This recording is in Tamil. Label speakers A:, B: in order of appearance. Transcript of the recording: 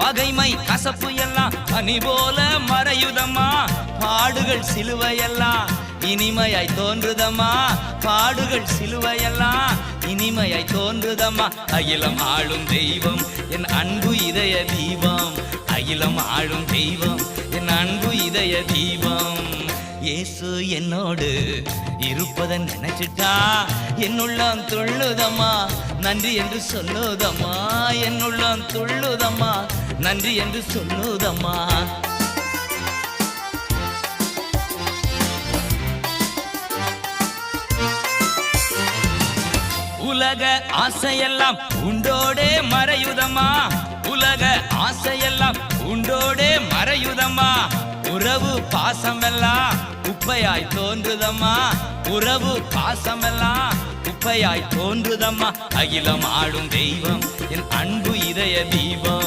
A: பகைமை கசப்பு எல்லாம் பனி போல மறையுதம்மா. பாடுகள் சிலுவையெல்லாம் இனிமையாய் தோன்றுதம்மா. பாடுகள் சிலுவையெல்லாம் இனிமையாய் தோன்றுதம்மா. அகிலம் ஆளும் தெய்வம் என் அன்பு இதய தீபம். அகிலம் ஆளும் தெய்வம் என் அன்பு இதய தீபம். இயேசு என்னோடு இருப்பதை நினைச்சிட்டா என்னுள்ளம் துள்ளுதம்மா. நன்றி என்று சொல்லுதம்மா. என்னுள்ளம் துள்ளுதம்மா. நன்றி என்று சொல்லுதம்மா. உலக ஆசையெல்லாம் உண்டோடே மறையுதம்மா. உலக ஆசையெல்லாம் உண்டோடே மறையுதம்மா. உறவு பாசமெல்லாம் குப்பையாய் தோன்றுதம்மா. உறவு பாசமெல்லாம் குப்பையாய் தோன்றுதம்மா. அகிலம் ஆளும் தெய்வம் என் அன்பு இதய தீபம்.